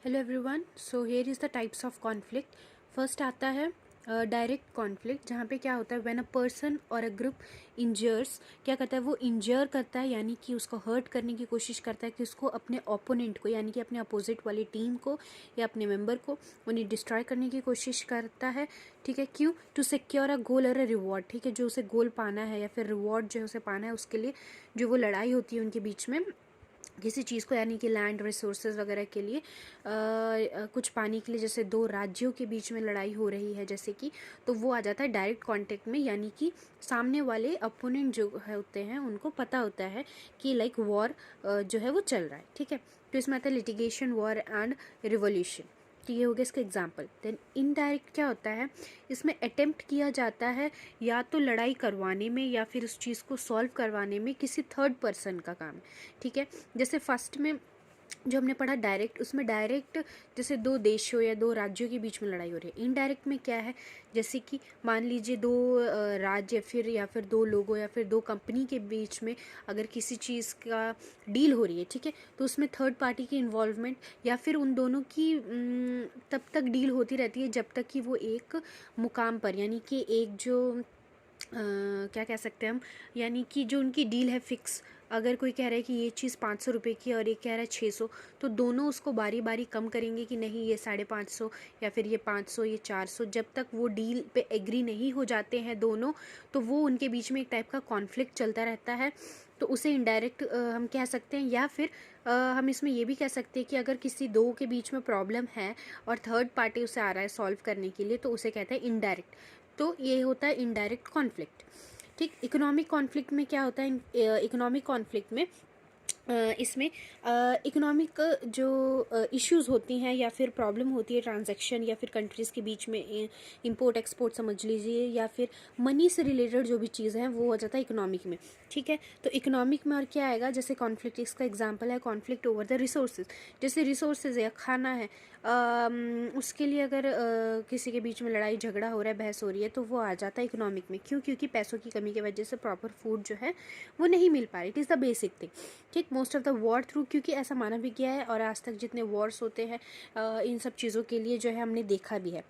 Hello everyone. So here is the types of conflict. First आता है direct conflict, जहाँ पे क्या होता है व्हेन अ पर्सन और अ ग्रुप इंजर्स, क्या करता है वो इंजर करता है यानी कि उसको हर्ट करने की कोशिश करता है कि उसको अपने ओपोनेंट को यानी कि अपने अपोजिट वाली टीम को या अपने मेंबर को उन्हें डिस्ट्रॉय करने की कोशिश करता है। ठीक है, क्यों? टू सिक्योर अ गोल और अ रिवॉर्ड। ठीक है, जो उसे गोल पाना है या फिर रिवॉर्ड जो उसे पाना है उसके लिए जो वो लड़ाई होती है उनके बीच में किसी चीज़ को, यानी कि लैंड रिसोर्सेज वगैरह के लिए कुछ पाने के लिए, जैसे दो राज्यों के बीच में लड़ाई हो रही है जैसे कि, तो वो आ जाता है डायरेक्ट कांटेक्ट में, यानी कि सामने वाले अपोनेंट जो है होते हैं उनको पता होता है कि लाइक वॉर जो है वो चल रहा है। ठीक है, तो इसमें आता है लिटिगेशन, वॉर एंड रिवोल्यूशन। तो ये हो गया इसका एग्जाम्पल। देन इनडायरेक्ट क्या होता है, इसमें अटेम्प्ट किया जाता है या तो लड़ाई करवाने में या फिर उस चीज़ को सॉल्व करवाने में किसी थर्ड पर्सन का काम है। ठीक है, जैसे फर्स्ट में जो हमने पढ़ा डायरेक्ट, उसमें डायरेक्ट जैसे दो देशों या दो राज्यों के बीच में लड़ाई हो रही है। इनडायरेक्ट में क्या है, जैसे कि मान लीजिए दो राज्य या फिर दो लोगों या फिर दो कंपनी के बीच में अगर किसी चीज़ का डील हो रही है, ठीक है, तो उसमें थर्ड पार्टी की इन्वॉल्वमेंट या फिर उन दोनों की तब तक डील होती रहती है जब तक कि वो एक मुकाम पर, यानी कि एक जो क्या कह सकते हैं हम, यानी कि जो उनकी डील है फिक्स, अगर कोई कह रहा है कि ये चीज़ 500 रुपये की और एक कह रहा है 600, तो दोनों उसको बारी बारी कम करेंगे कि नहीं ये 550 या फिर ये 500 ये 400, जब तक वो डील पे एग्री नहीं हो जाते हैं दोनों, तो वो उनके बीच में एक टाइप का कॉन्फ्लिक्ट चलता रहता है। तो उसे इनडायरेक्ट हम कह सकते हैं, या फिर हम इसमें ये भी कह सकते हैं कि अगर किसी दो के बीच में प्रॉब्लम है और थर्ड पार्टी उसे आ रहा है सॉल्व करने के लिए, तो उसे कहते हैं इनडायरेक्ट। तो ये होता है इनडायरेक्ट कॉन्फ्लिक्ट। ठीक, इकोनॉमिक कॉन्फ्लिक्ट में क्या होता है, इकोनॉमिक कॉन्फ्लिक्ट में इसमें इकोनॉमिक जो इश्यूज होती हैं या फिर प्रॉब्लम होती है ट्रांजैक्शन या फिर कंट्रीज़ के बीच में, इंपोर्ट एक्सपोर्ट समझ लीजिए, या फिर मनी से रिलेटेड जो भी चीज़ है वो हो जाता है इकोनॉमिक में। ठीक है, तो इकोनॉमिक में और क्या आएगा, जैसे कॉन्फ्लिक्ट, इसका एग्जांपल है कॉन्फ्लिक्ट ओवर द रिसोर्सेज। जैसे रिसोर्सेज है, खाना है, उसके लिए अगर किसी के बीच में लड़ाई झगड़ा हो रहा है, बहस हो रही है, तो वो आ जाता है इकोनॉमिक में। क्यों? क्योंकि पैसों की कमी की वजह से प्रॉपर फूड जो है वो नहीं मिल पा रही। It is the basic thing. ठीक, most of the war through, क्योंकि ऐसा माना भी गया है और आज तक जितने वॉर्स होते हैं इन सब चीज़ों के लिए जो है हमने देखा भी है।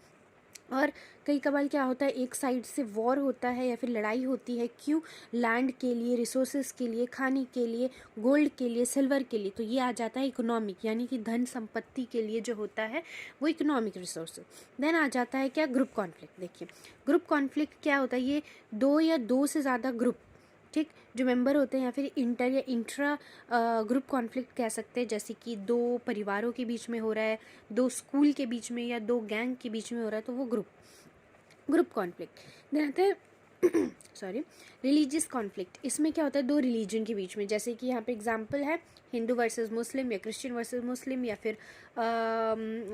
और कई कबार क्या होता है, एक साइड से वॉर होता है या फिर लड़ाई होती है, क्यों? लैंड के लिए, रिसोर्सेज के लिए, खाने के लिए, गोल्ड के लिए, सिल्वर के लिए, तो ये आ जाता है इकोनॉमिक, यानी कि धन संपत्ति के लिए जो होता है वो इकोनॉमिक रिसोर्सेज। देन आ जाता है क्या, ग्रुप कॉन्फ्लिक्ट। देखिए ग्रुप कॉन्फ्लिक्ट क्या होता है, ये दो या दो से ज़्यादा ग्रुप, ठीक, जो मेंबर होते हैं, या फिर इंटर या इंट्रा ग्रुप कॉन्फ्लिक्ट कह सकते हैं, जैसे कि दो परिवारों के बीच में हो रहा है, दो स्कूल के बीच में या दो गैंग के बीच में हो रहा है, तो वो ग्रुप कॉन्फ्लिक्ट। देन आते हैं सॉरी, रिलीजियस कॉन्फ्लिक्ट। इसमें क्या होता है, दो रिलीजन के बीच में, जैसे कि यहाँ पे एग्जांपल है हिंदू वर्सेस मुस्लिम या क्रिश्चियन वर्सेस मुस्लिम, या फिर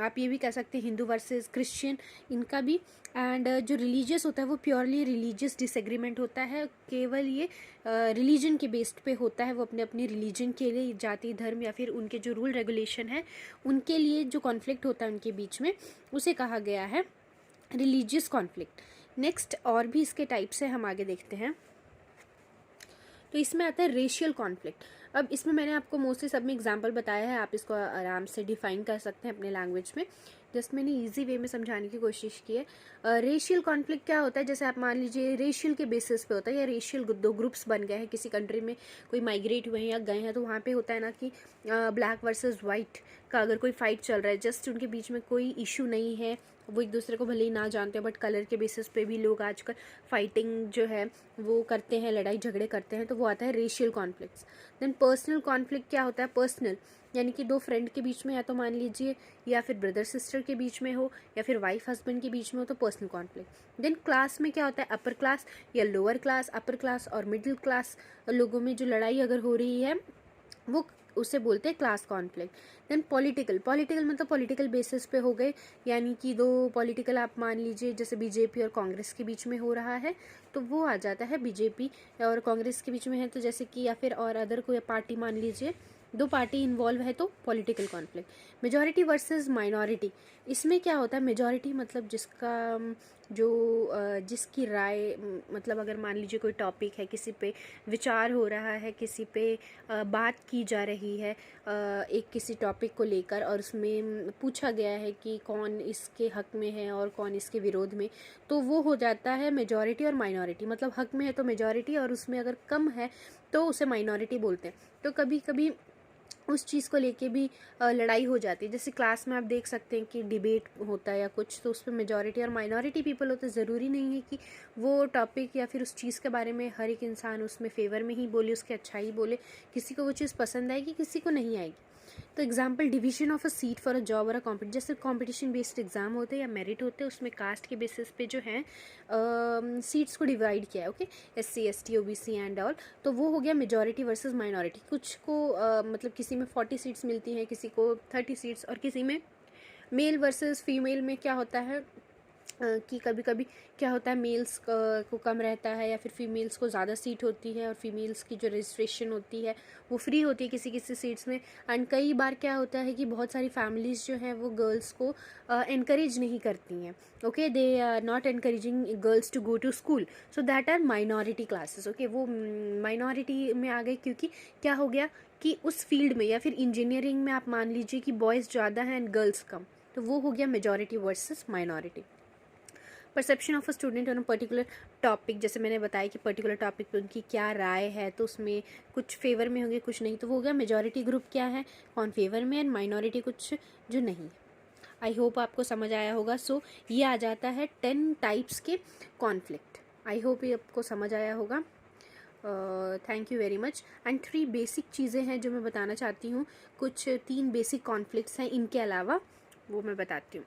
आप ये भी कह सकते हैं हिंदू वर्सेस क्रिश्चियन, इनका भी। एंड जो रिलीजियस होता है वो प्योरली रिलीजियस डिसएग्रीमेंट होता है, केवल ये रिलीजन के बेस्ड पे होता है, वो अपने अपने रिलीजन के लिए, जाति धर्म या फिर उनके जो रूल रेगुलेशन है उनके लिए जो कॉन्फ्लिक्ट होता है उनके बीच में, उसे कहा गया है रिलीजियस कॉन्फ्लिक्ट। नेक्स्ट और भी इसके टाइप्स है, हम आगे देखते हैं। तो इसमें आता है रेशियल कॉन्फ्लिक्ट। अब इसमें मैंने आपको मोस्टली सब में एग्जांपल बताया है, आप इसको आराम से डिफाइन कर सकते हैं अपने लैंग्वेज में, जस्ट मैंने इजी वे में समझाने की कोशिश की है। रेशियल कॉन्फ्लिक्ट क्या होता है, जैसे आप मान लीजिए रेशियल के बेसिस पे होता है, या रेशियल दो ग्रुप्स बन गए हैं किसी कंट्री में, कोई माइग्रेट हुए हैं या गए हैं, तो वहाँ पे होता है ना कि ब्लैक वर्सेस वाइट का अगर कोई फाइट चल रहा है, जस्ट उनके बीच में कोई इशू नहीं है, वो एक दूसरे को भले ही ना जानते हैं, बट कलर के बेसिस पे भी लोग आजकल फाइटिंग जो है वो करते हैं, लड़ाई झगड़े करते हैं, तो वो आता है racial conflicts. Then personal conflict क्या होता है, पर्सनल यानी कि दो फ्रेंड के बीच में, या तो मान लीजिए या फिर ब्रदर सिस्टर के बीच में हो, या फिर वाइफ हस्बैंड के बीच में हो, तो पर्सनल कॉन्फ्लिक्ट। देन क्लास में क्या होता है, अपर क्लास या लोअर क्लास, अपर क्लास और मिडिल क्लास लोगों में जो लड़ाई अगर हो रही है वो उसे बोलते हैं क्लास कॉन्फ्लिक्ट। देन पॉलिटिकल में तो पॉलिटिकल बेसिस पे हो गए, यानी कि दो पॉलिटिकल आप मान लीजिए जैसे बीजेपी और कांग्रेस के बीच में हो रहा है, तो वो आ जाता है बीजेपी और कांग्रेस के बीच में है, तो जैसे कि, या फिर और अदर कोई पार्टी मान लीजिए दो पार्टी इन्वॉल्व है तो political conflict. Majority versus minority, इसमें क्या होता है, मेजॉरिटी मतलब जिसकी राय, मतलब अगर मान लीजिए कोई टॉपिक है, किसी पे विचार हो रहा है, किसी पे बात की जा रही है एक किसी टॉपिक को लेकर, और उसमें पूछा गया है कि कौन इसके हक में है और कौन इसके विरोध में, तो वो हो जाता है मेजॉरिटी और माइनॉरिटी। मतलब हक में है तो मेजॉरिटी, और उसमें अगर कम है तो उसे माइनॉरिटी बोलते हैं। तो कभी कभी उस चीज़ को लेके भी लड़ाई हो जाती है। जैसे क्लास में आप देख सकते हैं कि डिबेट होता है या कुछ, तो उसमें मेजॉरिटी और माइनॉरिटी पीपल होते हैं। ज़रूरी नहीं है कि वो टॉपिक या फिर उस चीज़ के बारे में हर एक इंसान उसमें फेवर में ही बोले, उसके अच्छा ही बोले। किसी को वो चीज़ पसंद आएगी, किसी को नहीं आएगी। तो example, division of a seat for a job और अ कॉम्पिटिशन, जैसे कॉम्पिटिशन बेस्ड एग्जाम होते हैं या मेरिट होते हैं, उसमें कास्ट के बेसिस पे जो है सीट्स को डिवाइड किया है। Okay, SC ST OBC and all. तो वो हो गया मेजॉरिटी वर्सेस माइनॉरिटी। कुछ को मतलब किसी में 40 सीट्स मिलती हैं, किसी को 30 सीट्स, और किसी में मेल वर्सेस फीमेल में क्या होता है कि कभी कभी क्या होता है, मेल्स को कम रहता है या फिर फीमेल्स को ज़्यादा सीट होती है, और फीमेल्स की जो रजिस्ट्रेशन होती है वो फ्री होती है किसी किसी सीट्स में। एंड कई बार क्या होता है कि बहुत सारी फैमिलीज़ जो हैं वो गर्ल्स को इनकरेज नहीं करती हैं। Okay, they are not encouraging girls to go to school, so that are minority classes. Okay, वो माइनॉरिटी में आ गए, क्योंकि क्या हो गया कि उस फील्ड में या फिर इंजीनियरिंग में आप मान लीजिए कि बॉयज़ ज़्यादा हैं एंड गर्ल्स कम, तो वो हो गया majority versus minority. Perception of a student on a particular topic, जैसे मैंने बताया कि पर्टिकुलर टॉपिक पे उनकी क्या राय है, तो उसमें कुछ फेवर में होंगे, कुछ नहीं, तो वो हो गया मेजॉरिटी ग्रुप क्या है, कौन फेवर में, एंड माइनॉरिटी कुछ जो नहीं है। आई होप आपको समझ आया होगा। सो ये आ जाता है 10 टाइप्स के कॉन्फ्लिक्ट। आई होप ये आपको समझ आया होगा। Thank you very much. And 3 basic चीज़ें हैं जो मैं बताना चाहती हूँ, कुछ 3 बेसिक कॉन्फ्लिक्ट्स हैं, इनके अलावा वो मैं बताती हूँ।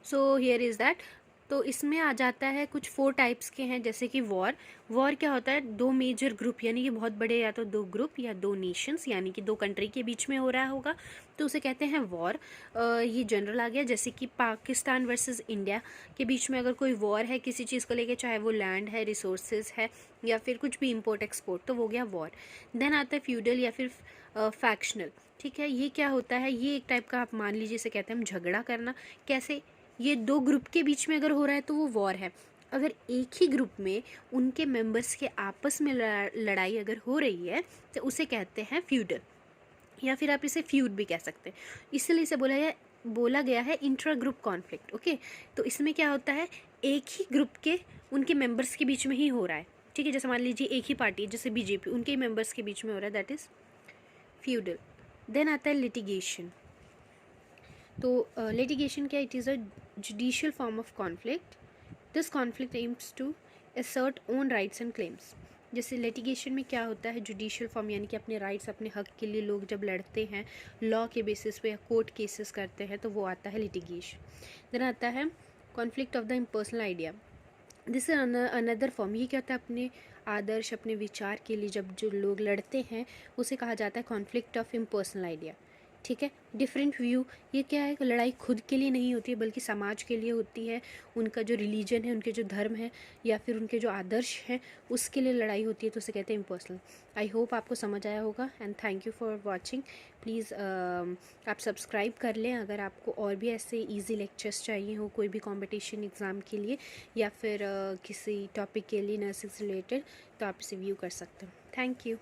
So here is that. तो इसमें आ जाता है कुछ 4 टाइप्स के हैं, जैसे कि वॉर क्या होता है, 2 मेजर ग्रुप यानी कि बहुत बड़े, या तो 2 ग्रुप या 2 नेशंस यानी कि 2 कंट्री के बीच में हो रहा होगा, तो उसे कहते हैं वॉर। ये जनरल आ गया। जैसे कि पाकिस्तान वर्सेस इंडिया के बीच में अगर कोई वॉर है किसी चीज़ को लेके, चाहे वो लैंड है, रिसोर्सेज है, या फिर कुछ भी इम्पोर्ट एक्सपोर्ट, तो वो हो गया वॉर। देन आता है फ्यूडल या फिर फैक्शनल। ठीक है, ये क्या होता है, ये एक टाइप का आप मान लीजिए इसे कहते हैं हम झगड़ा करना। कैसे, ये 2 ग्रुप के बीच में अगर हो रहा है तो वो वॉर है। अगर एक ही ग्रुप में उनके मेंबर्स के आपस में लड़ाई अगर हो रही है तो उसे कहते हैं फ्यूडल, या फिर आप इसे फ्यूड भी कह सकते हैं। इसलिए इसे बोला गया है इंट्रा ग्रुप कॉन्फ्लिक्ट। ओके, तो इसमें क्या होता है, एक ही ग्रुप के उनके मेंबर्स के बीच में ही हो रहा है। ठीक है, जैसे मान लीजिए एक ही पार्टी, जैसे BJP, उनके ही मेंबर्स के बीच में हो रहा है, दैट इज़ फ्यूडल। देन आता है लिटिगेशन। तो लिटिगेशन क्या, it is a judicial form of conflict. This conflict aims to assert own rights and claims. जैसे लिटिगेशन में क्या होता है, जुडिशियल फॉर्म यानी कि अपने राइट्स, अपने हक के लिए लोग जब लड़ते हैं लॉ के बेसिस पे या कोर्ट केसेस करते हैं, तो वो आता है लिटिगेशन। देन आता है conflict of the impersonal idea. This is another form. ये क्या होता है, अपने आदर्श, अपने विचार के लिए जब जो लोग लड़ते हैं उसे कहा जाता है कॉन्फ्लिक्ट ऑफ इम्पर्सनल आइडिया। ठीक है, डिफरेंट व्यू, ये क्या है, लड़ाई खुद के लिए नहीं होती है बल्कि समाज के लिए होती है। उनका जो रिलीजन है, उनके जो धर्म है, या फिर उनके जो आदर्श हैं, उसके लिए लड़ाई होती है, तो उसे कहते हैं इम्पर्सनल। आई होप आपको समझ आया होगा, and thank you for watching. Please आप सब्सक्राइब कर लें अगर आपको और भी ऐसे ईजी लेक्चर्स चाहिए हो कोई भी कॉम्पिटिशन एग्ज़ाम के लिए, या फिर किसी टॉपिक के लिए नर्सिंग से रिलेटेड, तो आप इसे व्यू कर सकते हो। Thank you.